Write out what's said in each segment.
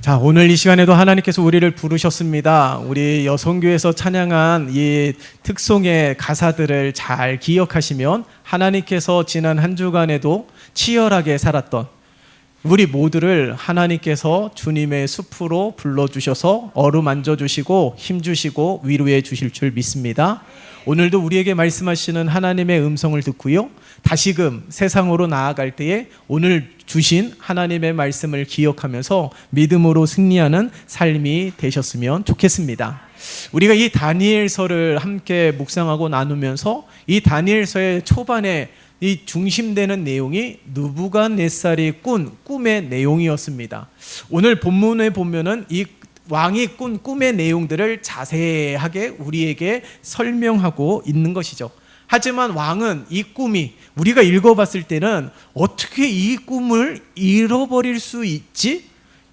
자, 오늘 이 시간에도 하나님께서 우리를 부르셨습니다. 우리 여성교회에서 찬양한 이 특송의 가사들을 잘 기억하시면 하나님께서 지난 한 주간에도 치열하게 살았던 우리 모두를 하나님께서 주님의 숲으로 불러주셔서 어루만져 주시고 힘주시고 위로해 주실 줄 믿습니다. 오늘도 우리에게 말씀하시는 하나님의 음성을 듣고요, 다시금 세상으로 나아갈 때에 오늘 주신 하나님의 말씀을 기억하면서 믿음으로 승리하는 삶이 되셨으면 좋겠습니다. 우리가 이 다니엘서를 함께 묵상하고 나누면서 이 다니엘서의 초반에 이 중심되는 내용이 느부갓네살이 꾼 꿈의 내용이었습니다. 오늘 본문에 보면은 이 왕이 꾼 꿈의 내용들을 자세하게 우리에게 설명하고 있는 것이죠. 하지만 왕은 이 꿈이 우리가 읽어봤을 때는 어떻게 이 꿈을 잃어버릴 수 있지?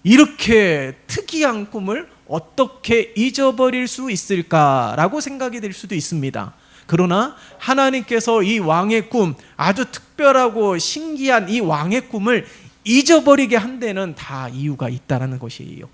이렇게 특이한 꿈을 어떻게 잊어버릴 수 있을까라고 생각이 될 수도 있습니다. 그러나 하나님께서 이 왕의 꿈, 아주 특별하고 신기한 이 왕의 꿈을 잊어버리게 한 데는 다 이유가 있다는 것이에요.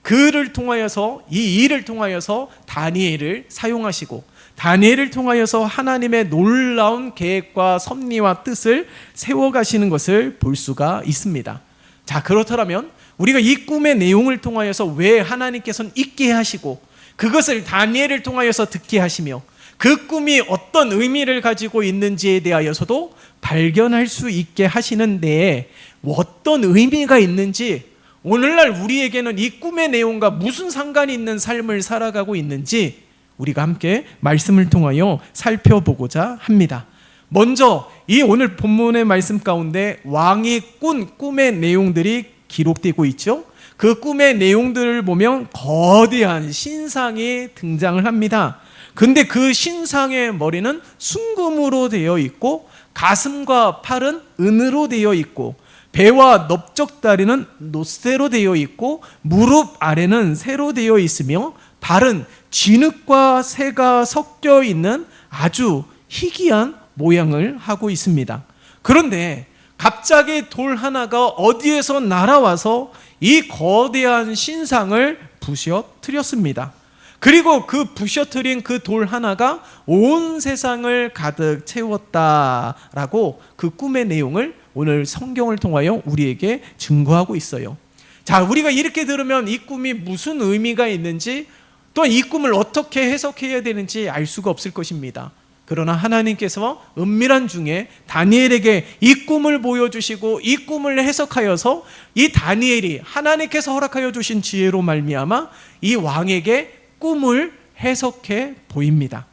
그를 통하여서, 이 일을 통하여서 다니엘을 사용하시고 다니엘을 통하여서 하나님의 놀라운 계획과 섭리와 뜻을 세워가시는 것을 볼 수가 있습니다. 자, 그렇다면 우리가 이 꿈의 내용을 통하여서 왜 하나님께서는 잊게 하시고 그것을 다니엘을 통하여서 듣게 하시며 그 꿈이 어떤 의미를 가지고 있는지에 대하여서도 발견할 수 있게 하시는 데에 어떤 의미가 있는지, 오늘날 우리에게는 이 꿈의 내용과 무슨 상관이 있는 삶을 살아가고 있는지 우리가 함께 말씀을 통하여 살펴보고자 합니다. 먼저 이 오늘 본문의 말씀 가운데 왕이 꾼 꿈의 내용들이 기록되고 있죠. 그 꿈의 내용들을 보면 거대한 신상이 등장을 합니다. 근데 그 신상의 머리는 순금으로 되어 있고 가슴과 팔은 은으로 되어 있고 배와 넓적다리는 놋새로 되어 있고 무릎 아래는 새로 되어 있으며 발은 진흙과 새가 섞여 있는 아주 희귀한 모양을 하고 있습니다. 그런데 갑자기 돌 하나가 어디에서 날아와서 이 거대한 신상을 부셔뜨렸습니다. 그리고 그 부셔뜨린 그 돌 하나가 온 세상을 가득 채웠다라고 그 꿈의 내용을 오늘 성경을 통하여 우리에게 증거하고 있어요. 자, 우리가 이렇게 들으면 이 꿈이 무슨 의미가 있는지, 또 이 꿈을 어떻게 해석해야 되는지 알 수가 없을 것입니다. 그러나 하나님께서 은밀한 중에 다니엘에게 이 꿈을 보여주시고 이 꿈을 해석하여서 이 다니엘이 하나님께서 허락하여 주신 지혜로 말미암아 이 왕에게 꿈을 해석해 보입니다.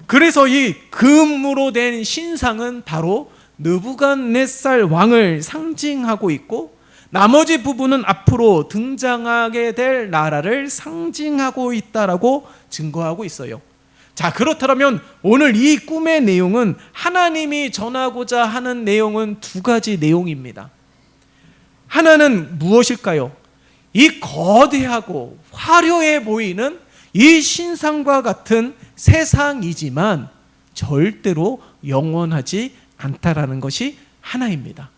그래서 이 금으로 된 신상은 바로 느부갓네살 왕을 상징하고 있고, 나머지 부분은 앞으로 등장하게 될 나라를 상징하고 있다라고 증거하고 있어요. 자, 그렇다면 오늘 이 꿈의 내용은 하나님이 전하고자 하는 내용은 두 가지 내용입니다. 하나는 무엇일까요? 이 거대하고 화려해 보이는 이 신상과 같은 세상이지만 절대로 영원하지 않다라는 것이 하나입니다.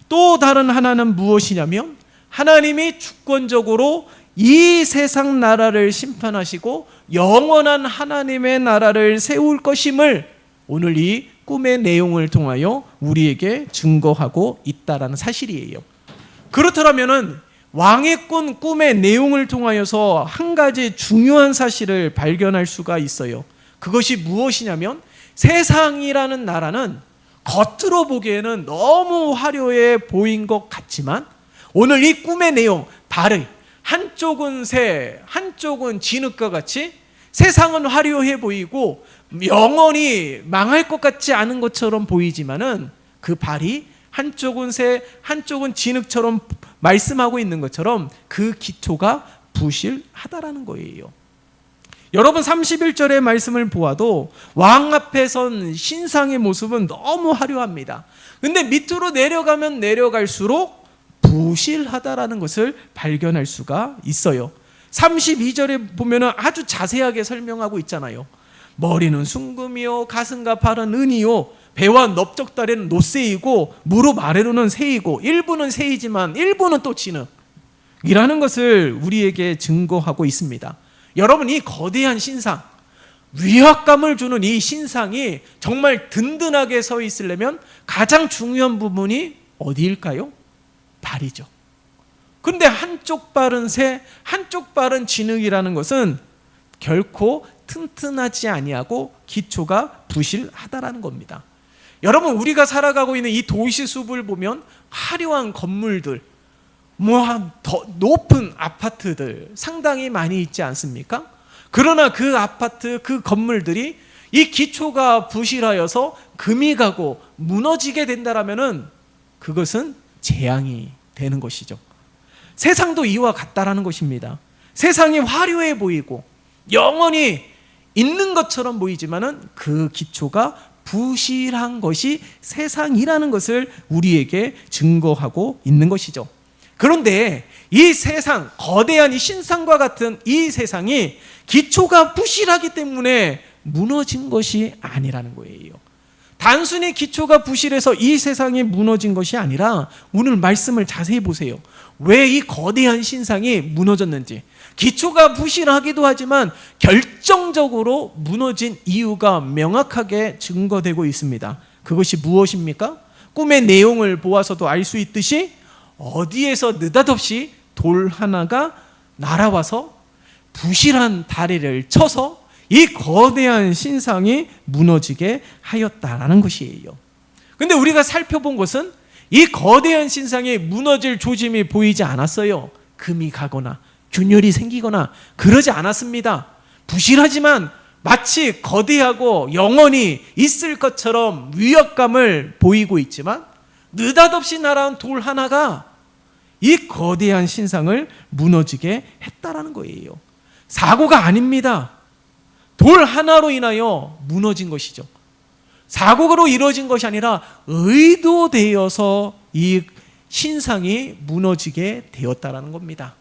또 다른 하나는 무엇이냐면 하나님이 주권적으로 이 세상 나라를 심판하시고 영원한 하나님의 나라를 세울 것임을 오늘 이 꿈의 내용을 통하여 우리에게 증거하고 있다라는 사실이에요. 그렇다면은 왕의 꾼 꿈의 내용을 통하여서 한 가지 중요한 사실을 발견할 수가 있어요. 그것이 무엇이냐면 세상이라는 나라는 겉으로 보기에는 너무 화려해 보인 것 같지만 오늘 이 꿈의 내용, 발을 한쪽은 새, 한쪽은 진흙과 같이 세상은 화려해 보이고 영원히 망할 것 같지 않은 것처럼 보이지만은 그 발이 한쪽은 새, 한쪽은 진흙처럼 말씀하고 있는 것처럼 그 기초가 부실하다라는 거예요. 여러분 31절의 말씀을 보아도 왕 앞에 선 신상의 모습은 너무 화려합니다. 근데 밑으로 내려가면 내려갈수록 부실하다라는 것을 발견할 수가 있어요. 32절에 보면 아주 자세하게 설명하고 있잖아요. 머리는 순금이요, 가슴과 팔은 은이요, 배와 넓적다리는 놋새이고 무릎 아래로는 새이고, 일부는 새이지만 일부는 또 진흙. 이라는 것을 우리에게 증거하고 있습니다. 여러분, 이 거대한 신상, 위압감을 주는 이 신상이 정말 든든하게 서 있으려면 가장 중요한 부분이 어디일까요? 발이죠. 근데 한쪽 발은 새, 한쪽 발은 진흙이라는 것은 결코 튼튼하지 아니하고 기초가 부실하다라는 겁니다. 여러분, 우리가 살아가고 있는 이 도시 숲을 보면 화려한 건물들, 더 높은 아파트들 상당히 많이 있지 않습니까? 그러나 그 아파트, 그 건물들이 이 기초가 부실하여서 금이 가고 무너지게 된다라면은 그것은 재앙이 되는 것이죠. 세상도 이와 같다라는 것입니다. 세상이 화려해 보이고 영원히 있는 것처럼 보이지만은 그 기초가 부실한 것이 세상이라는 것을 우리에게 증거하고 있는 것이죠. 그런데 이 세상, 거대한 이 신상과 같은 이 세상이 기초가 부실하기 때문에 무너진 것이 아니라는 거예요. 단순히 기초가 부실해서 이 세상이 무너진 것이 아니라 오늘 말씀을 자세히 보세요. 왜 이 거대한 신상이 무너졌는지. 기초가 부실하기도 하지만 결정적으로 무너진 이유가 명확하게 증거되고 있습니다. 그것이 무엇입니까? 꿈의 내용을 보아서도 알 수 있듯이 어디에서 느닷없이 돌 하나가 날아와서 부실한 다리를 쳐서 이 거대한 신상이 무너지게 하였다라는 것이에요. 근데 우리가 살펴본 것은 이 거대한 신상이 무너질 조짐이 보이지 않았어요. 금이 가거나 균열이 생기거나 그러지 않았습니다. 부실하지만 마치 거대하고 영원히 있을 것처럼 위협감을 보이고 있지만 느닷없이 날아온 돌 하나가 이 거대한 신상을 무너지게 했다라는 거예요. 사고가 아닙니다. 돌 하나로 인하여 무너진 것이죠. 사고로 이루어진 것이 아니라 의도되어서 이 신상이 무너지게 되었다라는 겁니다.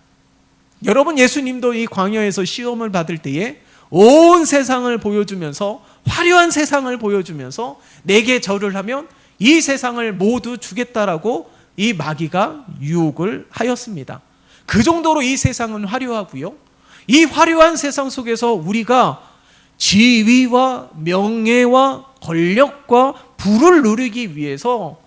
여러분, 예수님도 이 광야에서 시험을 받을 때에 온 세상을 보여주면서, 화려한 세상을 보여주면서 내게 절을 하면 이 세상을 모두 주겠다라고 이 마귀가 유혹을 하였습니다. 그 정도로 이 세상은 화려하고요. 이 화려한 세상 속에서 우리가 지위와 명예와 권력과 부를 누리기 위해서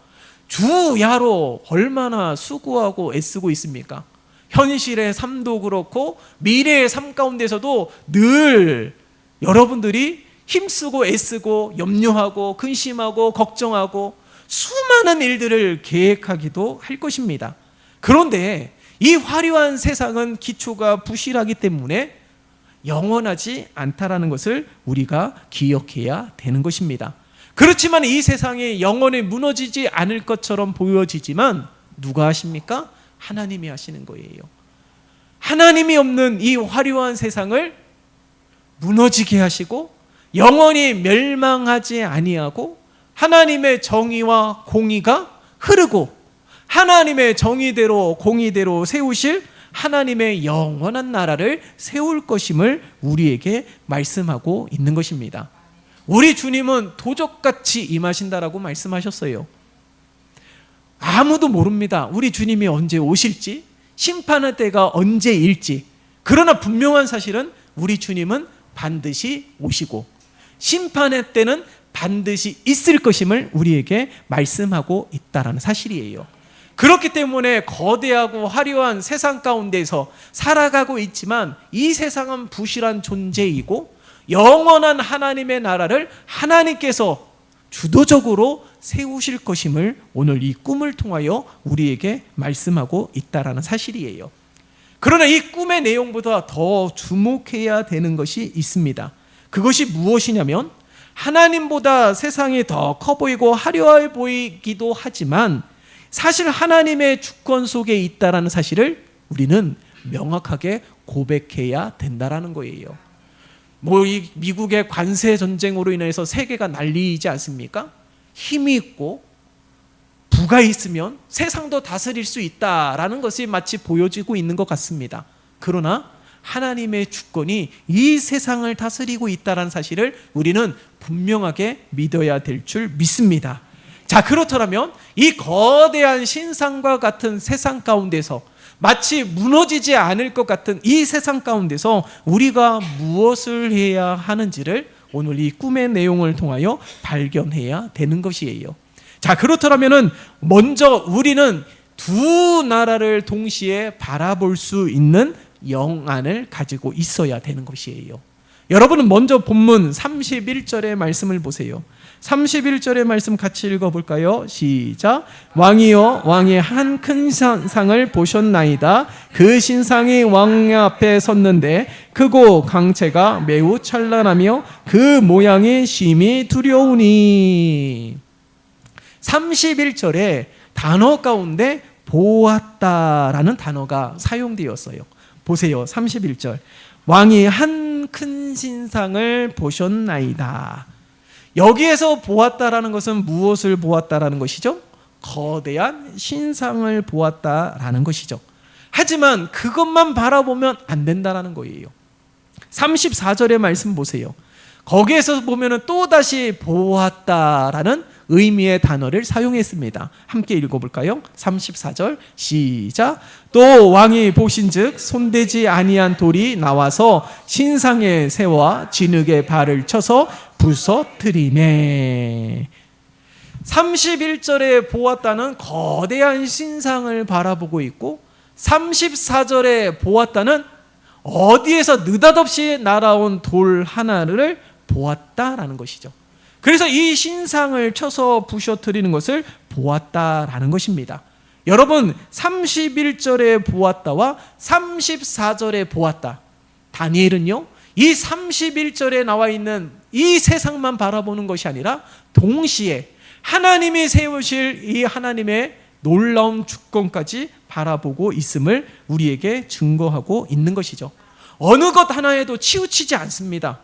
주야로 얼마나 수고하고 애쓰고 있습니까? 현실의 삶도 그렇고 미래의 삶 가운데서도 늘 여러분들이 힘쓰고 애쓰고 염려하고 근심하고 걱정하고 수많은 일들을 계획하기도 할 것입니다. 그런데 이 화려한 세상은 기초가 부실하기 때문에 영원하지 않다라는 것을 우리가 기억해야 되는 것입니다. 그렇지만 이 세상이 영원히 무너지지 않을 것처럼 보여지지만 누가 하십니까? 하나님이 하시는 거예요. 하나님이 없는 이 화려한 세상을 무너지게 하시고 영원히 멸망하지 아니하고 하나님의 정의와 공의가 흐르고 하나님의 정의대로 공의대로 세우실 하나님의 영원한 나라를 세울 것임을 우리에게 말씀하고 있는 것입니다. 우리 주님은 도적같이 임하신다라고 말씀하셨어요. 아무도 모릅니다. 우리 주님이 언제 오실지, 심판의 때가 언제일지. 그러나 분명한 사실은 우리 주님은 반드시 오시고 심판의 때는 반드시 있을 것임을 우리에게 말씀하고 있다는 사실이에요. 그렇기 때문에 거대하고 화려한 세상 가운데서 살아가고 있지만 이 세상은 부실한 존재이고 영원한 하나님의 나라를 하나님께서 주도적으로 세우실 것임을 오늘 이 꿈을 통하여 우리에게 말씀하고 있다는 사실이에요. 그러나 이 꿈의 내용보다 더 주목해야 되는 것이 있습니다. 그것이 무엇이냐면 하나님보다 세상이 더 커 보이고 화려해 보이기도 하지만 사실 하나님의 주권 속에 있다는 사실을 우리는 명확하게 고백해야 된다는 거예요. 이 미국의 관세 전쟁으로 인해서 세계가 난리이지 않습니까? 힘이 있고 부가 있으면 세상도 다스릴 수 있다라는 것이 마치 보여지고 있는 것 같습니다. 그러나 하나님의 주권이 이 세상을 다스리고 있다는 사실을 우리는 분명하게 믿어야 될 줄 믿습니다. 자, 그렇다면 이 거대한 신상과 같은 세상 가운데서 마치 무너지지 않을 것 같은 이 세상 가운데서 우리가 무엇을 해야 하는지를 오늘 이 꿈의 내용을 통하여 발견해야 되는 것이에요. 자, 그렇다면은 먼저 우리는 두 나라를 동시에 바라볼 수 있는 영안을 가지고 있어야 되는 것이에요. 여러분은 먼저 본문 31절의 말씀을 보세요. 31절의 말씀 같이 읽어볼까요? 시작. 왕이여 왕의 한 큰 신상을 보셨나이다. 그 신상이 왕 앞에 섰는데 크고 강체가 매우 찬란하며 그 모양이 심히 두려우니. 31절에 단어 가운데 보았다라는 단어가 사용되었어요. 보세요. 31절. 왕이 한 큰 신상을 보셨나이다. 여기에서 보았다라는 것은 무엇을 보았다라는 것이죠? 거대한 신상을 보았다라는 것이죠. 하지만 그것만 바라보면 안 된다라는 거예요. 34절의 말씀 보세요. 거기에서 보면은 또다시 보았다라는 의미의 단어를 사용했습니다. 함께 읽어볼까요? 34절 시작. 또 왕이 보신즉 손대지 아니한 돌이 나와서 신상의 새와 진흙에 발을 쳐서 부서뜨리네. 31절에 보았다는 거대한 신상을 바라보고 있고 34절에 보았다는 어디에서 느닷없이 날아온 돌 하나를 보았다라는 것이죠. 그래서 이 신상을 쳐서 부셔뜨리는 것을 보았다라는 것입니다. 여러분, 31절에 보았다와 34절에 보았다. 다니엘은요, 이 31절에 나와 있는 이 세상만 바라보는 것이 아니라 동시에 하나님이 세우실 이 하나님의 놀라운 주권까지 바라보고 있음을 우리에게 증거하고 있는 것이죠. 어느 것 하나에도 치우치지 않습니다.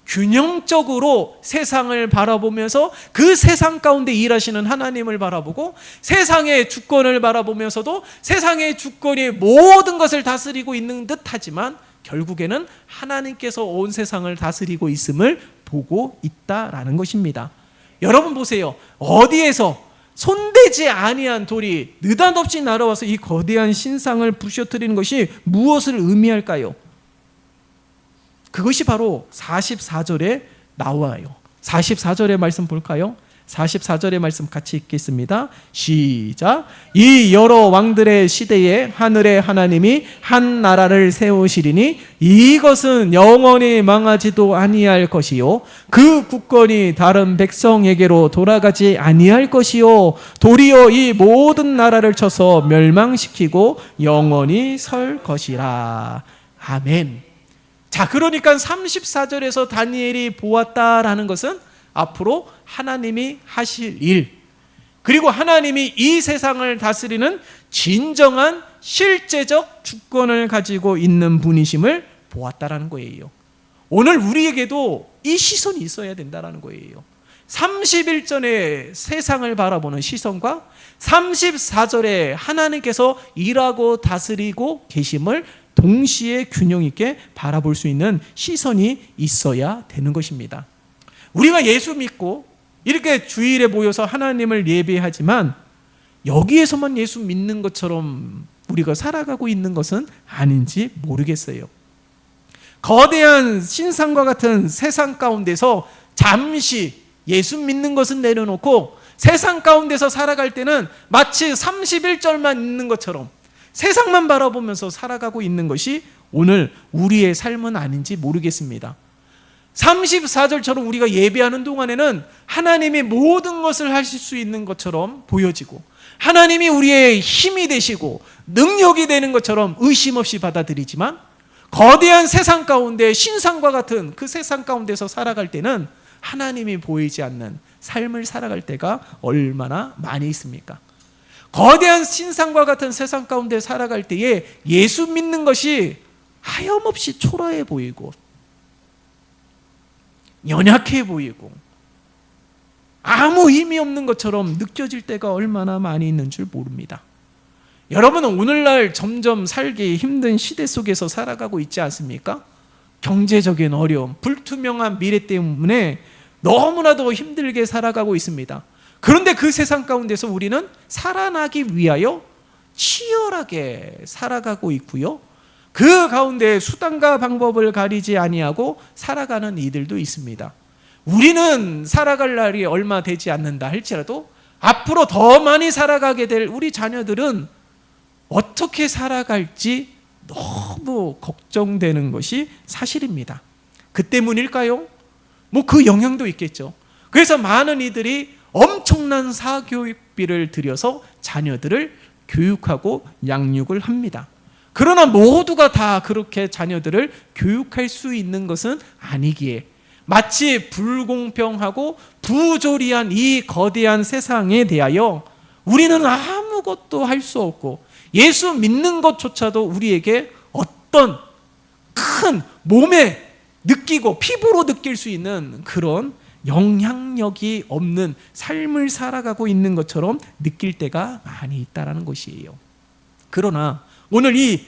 균형적으로 세상을 바라보면서 그 세상 가운데 일하시는 하나님을 바라보고 세상의 주권을 바라보면서도 세상의 주권이 모든 것을 다스리고 있는 듯 하지만 결국에는 하나님께서 온 세상을 다스리고 있음을 보고 있다라는 것입니다. 여러분 보세요. 어디에서 손대지 아니한 돌이 느닷없이 날아와서 이 거대한 신상을 부셔뜨리는 것이 무엇을 의미할까요? 그것이 바로 44절에 나와요. 44절의 말씀 볼까요? 44절의 말씀 같이 읽겠습니다. 시작. 이 여러 왕들의 시대에 하늘의 하나님이 한 나라를 세우시리니 이것은 영원히 망하지도 아니할 것이요 그 국권이 다른 백성에게로 돌아가지 아니할 것이요 도리어 이 모든 나라를 쳐서 멸망시키고 영원히 설 것이라. 아멘. 자, 그러니까 34절에서 다니엘이 보았다라는 것은 앞으로 하나님이 하실 일, 그리고 하나님이 이 세상을 다스리는 진정한 실제적 주권을 가지고 있는 분이심을 보았다라는 거예요. 오늘 우리에게도 이 시선이 있어야 된다라는 거예요. 31절에 세상을 바라보는 시선과 34절에 하나님께서 일하고 다스리고 계심을 동시에 균형 있게 바라볼 수 있는 시선이 있어야 되는 것입니다. 우리가 예수 믿고 이렇게 주일에 모여서 하나님을 예배하지만 여기에서만 예수 믿는 것처럼 우리가 살아가고 있는 것은 아닌지 모르겠어요. 거대한 신상과 같은 세상 가운데서 잠시 예수 믿는 것은 내려놓고 세상 가운데서 살아갈 때는 마치 31절만 있는 것처럼 세상만 바라보면서 살아가고 있는 것이 오늘 우리의 삶은 아닌지 모르겠습니다. 34절처럼 우리가 예배하는 동안에는 하나님이 모든 것을 하실 수 있는 것처럼 보여지고 하나님이 우리의 힘이 되시고 능력이 되는 것처럼 의심 없이 받아들이지만 거대한 세상 가운데 신상과 같은 그 세상 가운데서 살아갈 때는 하나님이 보이지 않는 삶을 살아갈 때가 얼마나 많이 있습니까? 거대한 신상과 같은 세상 가운데 살아갈 때에 예수 믿는 것이 하염없이 초라해 보이고 연약해 보이고 아무 의미 없는 것처럼 느껴질 때가 얼마나 많이 있는 줄 모릅니다. 여러분은 오늘날 점점 살기 힘든 시대 속에서 살아가고 있지 않습니까? 경제적인 어려움, 불투명한 미래 때문에 너무나도 힘들게 살아가고 있습니다. 그런데 그 세상 가운데서 우리는 살아나기 위하여 치열하게 살아가고 있고요. 그 가운데 수단과 방법을 가리지 아니하고 살아가는 이들도 있습니다. 우리는 살아갈 날이 얼마 되지 않는다 할지라도 앞으로 더 많이 살아가게 될 우리 자녀들은 어떻게 살아갈지 너무 걱정되는 것이 사실입니다. 그 때문일까요? 그 영향도 있겠죠. 그래서 많은 이들이 엄청난 사교육비를 들여서 자녀들을 교육하고 양육을 합니다. 그러나 모두가 다 그렇게 자녀들을 교육할 수 있는 것은 아니기에 마치 불공평하고 부조리한 이 거대한 세상에 대하여 우리는 아무것도 할 수 없고 예수 믿는 것조차도 우리에게 어떤 큰 몸에 느끼고 피부로 느낄 수 있는 그런 영향력이 없는 삶을 살아가고 있는 것처럼 느낄 때가 많이 있다는 것이에요. 그러나 오늘 이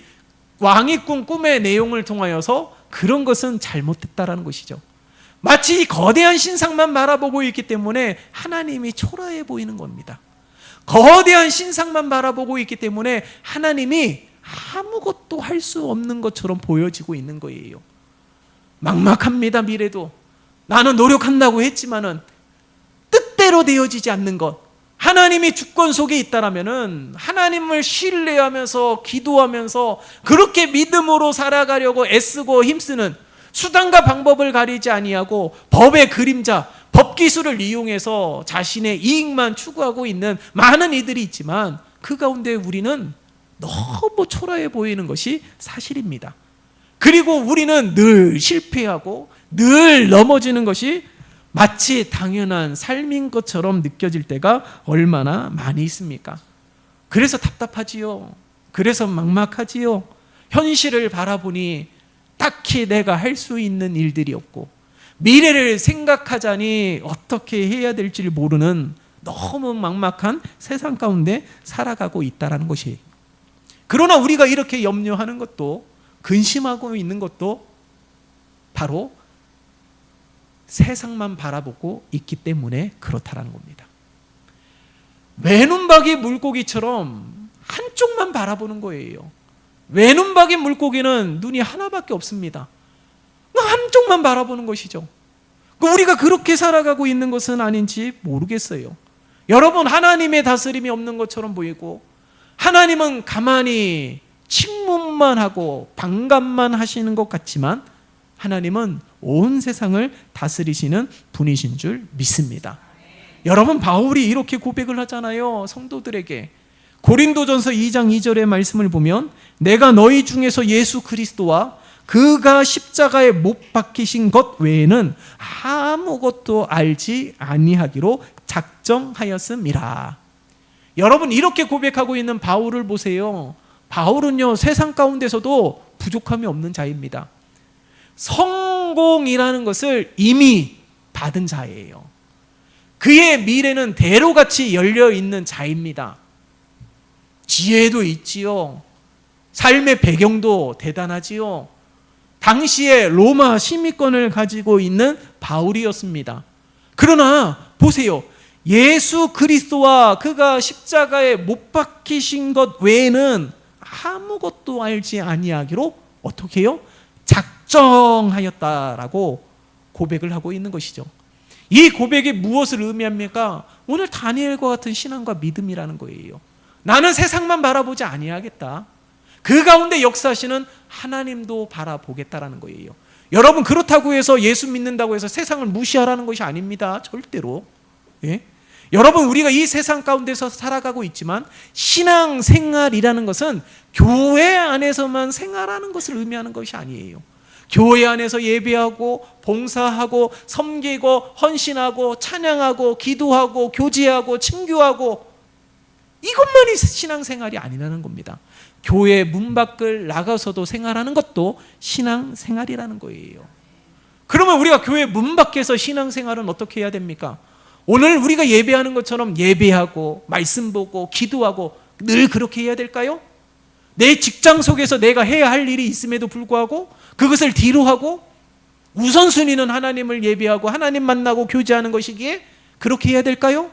왕이 꾼 꿈의 내용을 통하여서 그런 것은 잘못됐다는 것이죠. 마치 이 거대한 신상만 바라보고 있기 때문에 하나님이 초라해 보이는 겁니다. 거대한 신상만 바라보고 있기 때문에 하나님이 아무것도 할 수 없는 것처럼 보여지고 있는 거예요. 막막합니다. 미래도 나는 노력한다고 했지만은 뜻대로 되어지지 않는 것, 하나님이 주권 속에 있다라면은 하나님을 신뢰하면서 기도하면서 그렇게 믿음으로 살아가려고 애쓰고 힘쓰는 수단과 방법을 가리지 아니하고 법의 그림자, 법 기술을 이용해서 자신의 이익만 추구하고 있는 많은 이들이 있지만 그 가운데 우리는 너무 초라해 보이는 것이 사실입니다. 그리고 우리는 늘 실패하고 늘 넘어지는 것이 마치 당연한 삶인 것처럼 느껴질 때가 얼마나 많이 있습니까? 그래서 답답하지요. 그래서 막막하지요. 현실을 바라보니 딱히 내가 할 수 있는 일들이 없고 미래를 생각하자니 어떻게 해야 될지를 모르는 너무 막막한 세상 가운데 살아가고 있다는 것이. 그러나 우리가 이렇게 염려하는 것도 근심하고 있는 것도 바로 세상만 바라보고 있기 때문에 그렇다는 겁니다. 외눈박이 물고기처럼 한쪽만 바라보는 거예요. 외눈박이 물고기는 눈이 하나밖에 없습니다. 한쪽만 바라보는 것이죠. 우리가 그렇게 살아가고 있는 것은 아닌지 모르겠어요. 여러분, 하나님의 다스림이 없는 것처럼 보이고 하나님은 가만히 침묵만 하고 방관만 하시는 것 같지만 하나님은 온 세상을 다스리시는 분이신 줄 믿습니다. 여러분, 바울이 이렇게 고백을 하잖아요. 성도들에게 고린도전서 2장 2절의 말씀을 보면 내가 너희 중에서 예수 그리스도와 그가 십자가에 못 박히신 것 외에는 아무것도 알지 아니하기로 작정하였음이라. 여러분, 이렇게 고백하고 있는 바울을 보세요. 바울은요, 세상 가운데서도 부족함이 없는 자입니다. 성공이라는 것을 이미 받은 자예요. 그의 미래는 대로같이 열려있는 자입니다. 지혜도 있지요. 삶의 배경도 대단하지요. 당시에 로마 시민권을 가지고 있는 바울이었습니다. 그러나 보세요. 예수 그리스도와 그가 십자가에 못 박히신 것 외에는 아무것도 알지 아니하기로 어떻게 해요? 작정하였다라고 고백을 하고 있는 것이죠. 이 고백이 무엇을 의미합니까? 오늘 다니엘과 같은 신앙과 믿음이라는 거예요. 나는 세상만 바라보지 아니하겠다. 그 가운데 역사하시는 하나님도 바라보겠다라는 거예요. 여러분, 그렇다고 해서 예수 믿는다고 해서 세상을 무시하라는 것이 아닙니다. 절대로. 예? 여러분, 우리가 이 세상 가운데서 살아가고 있지만 신앙생활이라는 것은 교회 안에서만 생활하는 것을 의미하는 것이 아니에요. 교회 안에서 예배하고 봉사하고 섬기고 헌신하고 찬양하고 기도하고 교제하고 친교하고 이것만이 신앙생활이 아니라는 겁니다. 교회 문 밖을 나가서도 생활하는 것도 신앙생활이라는 거예요. 그러면 우리가 교회 문 밖에서 신앙생활은 어떻게 해야 됩니까? 오늘 우리가 예배하는 것처럼 예배하고 말씀 보고 기도하고 늘 그렇게 해야 될까요? 내 직장 속에서 내가 해야 할 일이 있음에도 불구하고 그것을 뒤로 하고 우선순위는 하나님을 예배하고 하나님 만나고 교제하는 것이기에 그렇게 해야 될까요?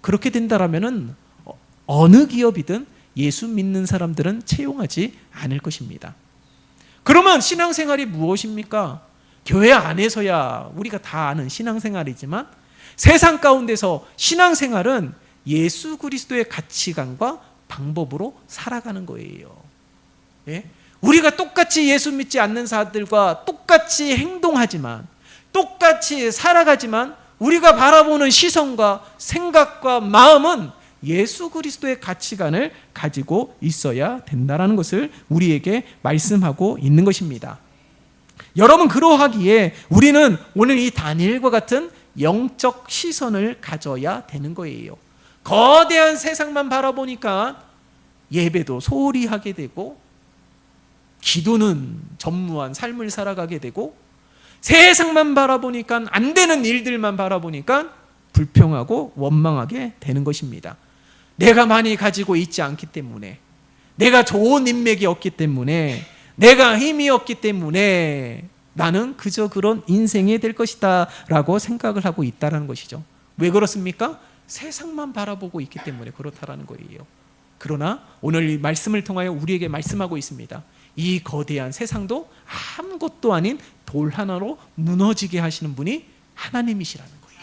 그렇게 된다라면은 어느 기업이든 예수 믿는 사람들은 채용하지 않을 것입니다. 그러면 신앙생활이 무엇입니까? 교회 안에서야 우리가 다 아는 신앙생활이지만 세상 가운데서 신앙생활은 예수 그리스도의 가치관과 방법으로 살아가는 거예요. 예? 우리가 똑같이 예수 믿지 않는 사람들과 똑같이 행동하지만, 똑같이 살아가지만 우리가 바라보는 시선과 생각과 마음은 예수 그리스도의 가치관을 가지고 있어야 된다는 것을 우리에게 말씀하고 있는 것입니다. 여러분, 그러하기에 우리는 오늘 이 다니엘과 같은 영적 시선을 가져야 되는 거예요. 거대한 세상만 바라보니까 예배도 소홀히 하게 되고, 기도는 전무한 삶을 살아가게 되고, 세상만 바라보니까, 안 되는 일들만 바라보니까 불평하고 원망하게 되는 것입니다. 내가 많이 가지고 있지 않기 때문에, 내가 좋은 인맥이 없기 때문에, 내가 힘이 없기 때문에 나는 그저 그런 인생이 될 것이다 라고 생각을 하고 있다는 것이죠. 왜 그렇습니까? 세상만 바라보고 있기 때문에 그렇다라는 거예요. 그러나 오늘 이 말씀을 통하여 우리에게 말씀하고 있습니다. 이 거대한 세상도 아무것도 아닌 돌 하나로 무너지게 하시는 분이 하나님이시라는 거예요.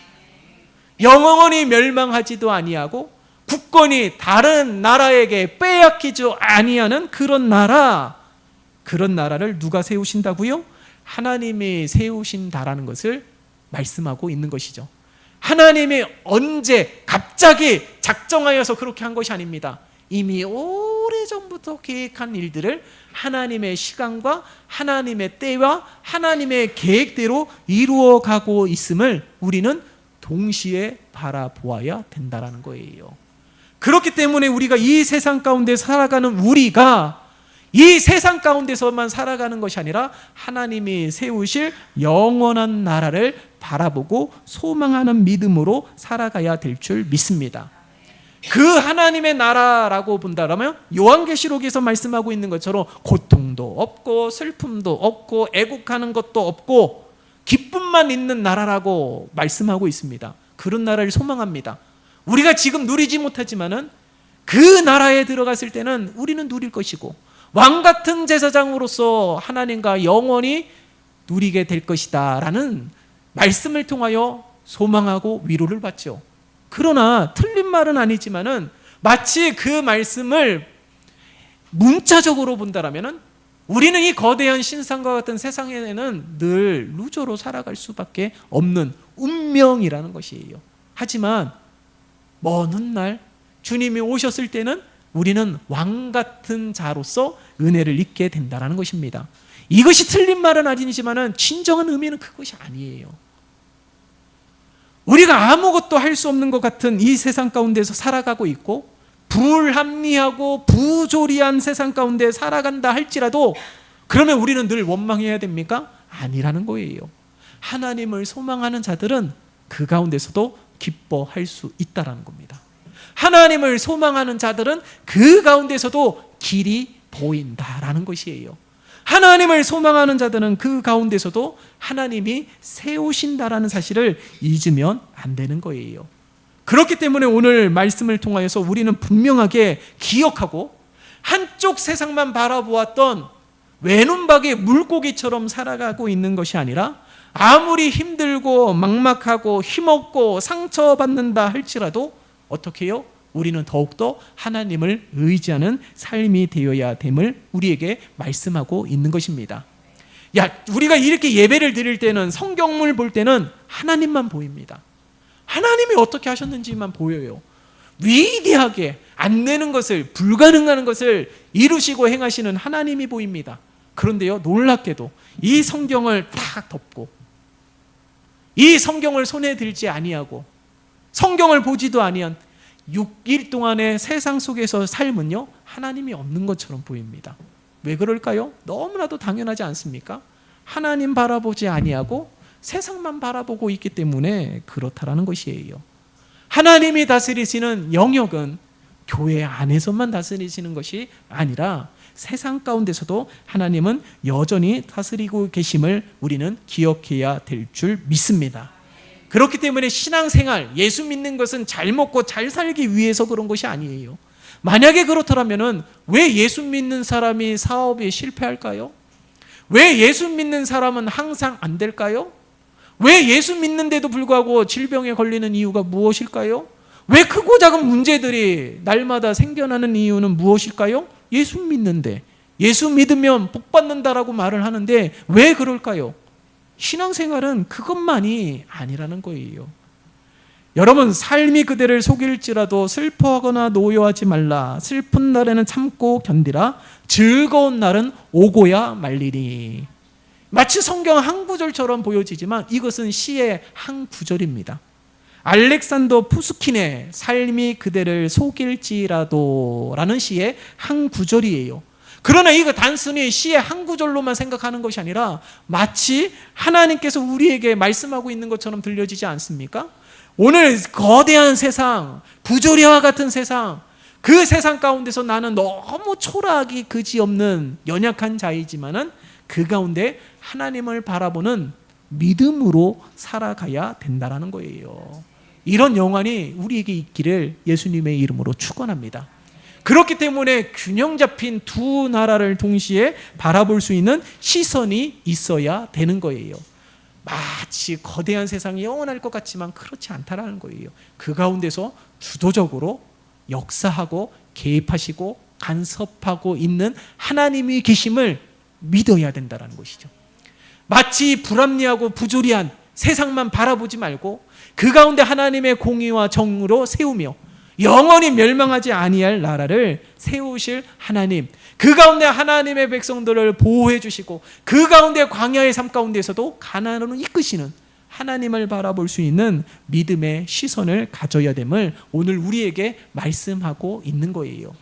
영원히 멸망하지도 아니하고 국권이 다른 나라에게 빼앗기지 아니하는 그런 나라를 누가 세우신다고요? 하나님이 세우신다라는 것을 말씀하고 있는 것이죠. 하나님이 언제 갑자기 작정하여서 그렇게 한 것이 아닙니다. 이미 오래전부터 계획한 일들을 하나님의 시간과 하나님의 때와 하나님의 계획대로 이루어가고 있음을 우리는 동시에 바라보아야 된다는 거예요. 그렇기 때문에 우리가 이 세상 가운데 살아가는 우리가 이 세상 가운데서만 살아가는 것이 아니라 하나님이 세우실 영원한 나라를 바라보고 소망하는 믿음으로 살아가야 될 줄 믿습니다. 그 하나님의 나라라고 본다면 요한계시록에서 말씀하고 있는 것처럼 고통도 없고 슬픔도 없고 애국하는 것도 없고 기쁨만 있는 나라라고 말씀하고 있습니다. 그런 나라를 소망합니다. 우리가 지금 누리지 못하지만은 그 나라에 들어갔을 때는 우리는 누릴 것이고 왕 같은 제사장으로서 하나님과 영원히 누리게 될 것이다 라는 말씀을 통하여 소망하고 위로를 받죠. 그러나 틀린 말은 아니지만은 마치 그 말씀을 문자적으로 본다라면은 우리는 이 거대한 신상과 같은 세상에는 늘 루저로 살아갈 수밖에 없는 운명이라는 것이에요. 하지만 먼 훗날 주님이 오셨을 때는 우리는 왕 같은 자로서 은혜를 입게 된다는 것입니다. 이것이 틀린 말은 아니지만은 진정한 의미는 그것이 아니에요. 우리가 아무것도 할 수 없는 것 같은 이 세상 가운데서 살아가고 있고 불합리하고 부조리한 세상 가운데 살아간다 할지라도 그러면 우리는 늘 원망해야 됩니까? 아니라는 거예요. 하나님을 소망하는 자들은 그 가운데서도 기뻐할 수 있다는 겁니다. 하나님을 소망하는 자들은 그 가운데서도 길이 보인다라는 것이에요. 하나님을 소망하는 자들은 그 가운데서도 하나님이 세우신다라는 사실을 잊으면 안 되는 거예요. 그렇기 때문에 오늘 말씀을 통하여서 우리는 분명하게 기억하고 한쪽 세상만 바라보았던 외눈박이 물고기처럼 살아가고 있는 것이 아니라 아무리 힘들고 막막하고 힘없고 상처받는다 할지라도 어떻게 해요? 우리는 더욱더 하나님을 의지하는 삶이 되어야 됨을 우리에게 말씀하고 있는 것입니다. 우리가 이렇게 예배를 드릴 때는 성경을 볼 때는 하나님만 보입니다. 하나님이 어떻게 하셨는지만 보여요. 위대하게 안 되는 것을, 불가능한 것을 이루시고 행하시는 하나님이 보입니다. 그런데요, 놀랍게도 이 성경을 딱 덮고 이 성경을 손에 들지 아니하고 성경을 보지도 아니한 6일 동안의 세상 속에서 삶은요, 하나님이 없는 것처럼 보입니다. 왜 그럴까요? 너무나도 당연하지 않습니까? 하나님 바라보지 아니하고 세상만 바라보고 있기 때문에 그렇다라는 것이에요. 하나님이 다스리시는 영역은 교회 안에서만 다스리시는 것이 아니라 세상 가운데서도 하나님은 여전히 다스리고 계심을 우리는 기억해야 될 줄 믿습니다. 그렇기 때문에 신앙생활, 예수 믿는 것은 잘 먹고 잘 살기 위해서 그런 것이 아니에요. 만약에 그렇더라면은 왜 예수 믿는 사람이 사업에 실패할까요? 왜 예수 믿는 사람은 항상 안 될까요? 왜 예수 믿는데도 불구하고 질병에 걸리는 이유가 무엇일까요? 왜 크고 작은 문제들이 날마다 생겨나는 이유는 무엇일까요? 예수 믿는데, 예수 믿으면 복 받는다라고 말을 하는데 왜 그럴까요? 신앙생활은 그것만이 아니라는 거예요. 여러분, 삶이 그대를 속일지라도 슬퍼하거나 노여하지 말라. 슬픈 날에는 참고 견디라. 즐거운 날은 오고야 말리니. 마치 성경 한 구절처럼 보여지지만 이것은 시의 한 구절입니다. 알렉산더 푸스킨의 삶이 그대를 속일지라도 라는 시의 한 구절이에요. 그러나 이거 단순히 시의 한 구절로만 생각하는 것이 아니라 마치 하나님께서 우리에게 말씀하고 있는 것처럼 들려지지 않습니까? 오늘 거대한 세상, 부조리와 같은 세상, 그 세상 가운데서 나는 너무 초라하기 그지없는 연약한 자이지만은 그 가운데 하나님을 바라보는 믿음으로 살아가야 된다라는 거예요. 이런 영안이 우리에게 있기를 예수님의 이름으로 축원합니다. 그렇기 때문에 균형 잡힌 두 나라를 동시에 바라볼 수 있는 시선이 있어야 되는 거예요. 마치 거대한 세상이 영원할 것 같지만 그렇지 않다라는 거예요. 그 가운데서 주도적으로 역사하고 개입하시고 간섭하고 있는 하나님이 계심을 믿어야 된다는 것이죠. 마치 불합리하고 부조리한 세상만 바라보지 말고 그 가운데 하나님의 공의와 정의로 세우며 영원히 멸망하지 아니할 나라를 세우실 하나님, 그 가운데 하나님의 백성들을 보호해 주시고 그 가운데 광야의 삶 가운데서도 가나안으로 이끄시는 하나님을 바라볼 수 있는 믿음의 시선을 가져야 됨을 오늘 우리에게 말씀하고 있는 거예요.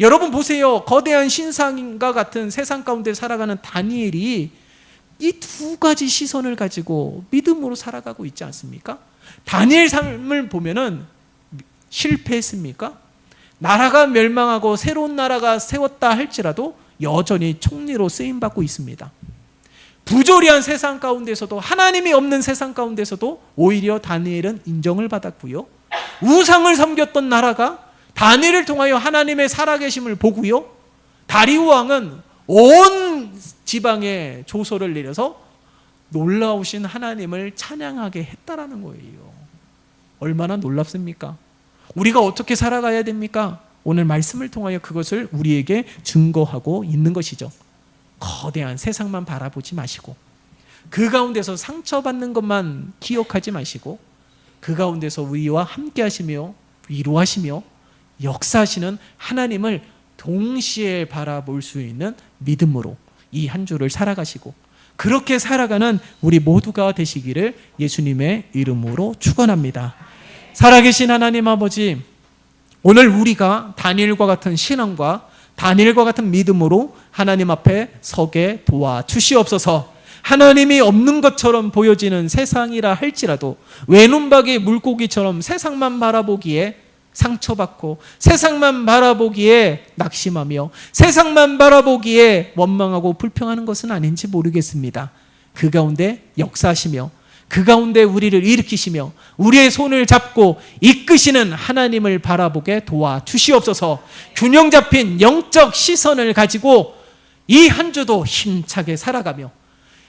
여러분 보세요. 거대한 신상과 같은 세상 가운데 살아가는 다니엘이 이 두 가지 시선을 가지고 믿음으로 살아가고 있지 않습니까? 다니엘 삶을 보면은 실패했습니까? 나라가 멸망하고 새로운 나라가 세웠다 할지라도 여전히 총리로 쓰임받고 있습니다. 부조리한 세상 가운데서도, 하나님이 없는 세상 가운데서도 오히려 다니엘은 인정을 받았고요. 우상을 섬겼던 나라가 다니엘을 통하여 하나님의 살아계심을 보고요. 다리우 왕은 온 지방에 조서를 내려서 놀라우신 하나님을 찬양하게 했다라는 거예요. 얼마나 놀랍습니까? 우리가 어떻게 살아가야 됩니까? 오늘 말씀을 통하여 그것을 우리에게 증거하고 있는 것이죠. 거대한 세상만 바라보지 마시고 그 가운데서 상처받는 것만 기억하지 마시고 그 가운데서 우리와 함께 하시며 위로하시며 역사하시는 하나님을 동시에 바라볼 수 있는 믿음으로 이 한 주를 살아가시고 그렇게 살아가는 우리 모두가 되시기를 예수님의 이름으로 축원합니다. 살아계신 하나님 아버지, 오늘 우리가 다니엘과 같은 신앙과 다니엘과 같은 믿음으로 하나님 앞에 서게 도와주시옵소서. 하나님이 없는 것처럼 보여지는 세상이라 할지라도 외눈박이 물고기처럼 세상만 바라보기에 상처받고 세상만 바라보기에 낙심하며 세상만 바라보기에 원망하고 불평하는 것은 아닌지 모르겠습니다. 그 가운데 역사하시며 그 가운데 우리를 일으키시며 우리의 손을 잡고 이끄시는 하나님을 바라보게 도와주시옵소서. 균형 잡힌 영적 시선을 가지고 이 한 주도 힘차게 살아가며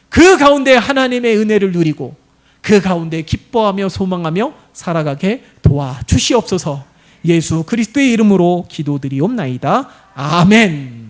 그 가운데 하나님의 은혜를 누리고 그 가운데 기뻐하며 소망하며 살아가게 도와주시옵소서. 예수 그리스도의 이름으로 기도드리옵나이다. 아멘.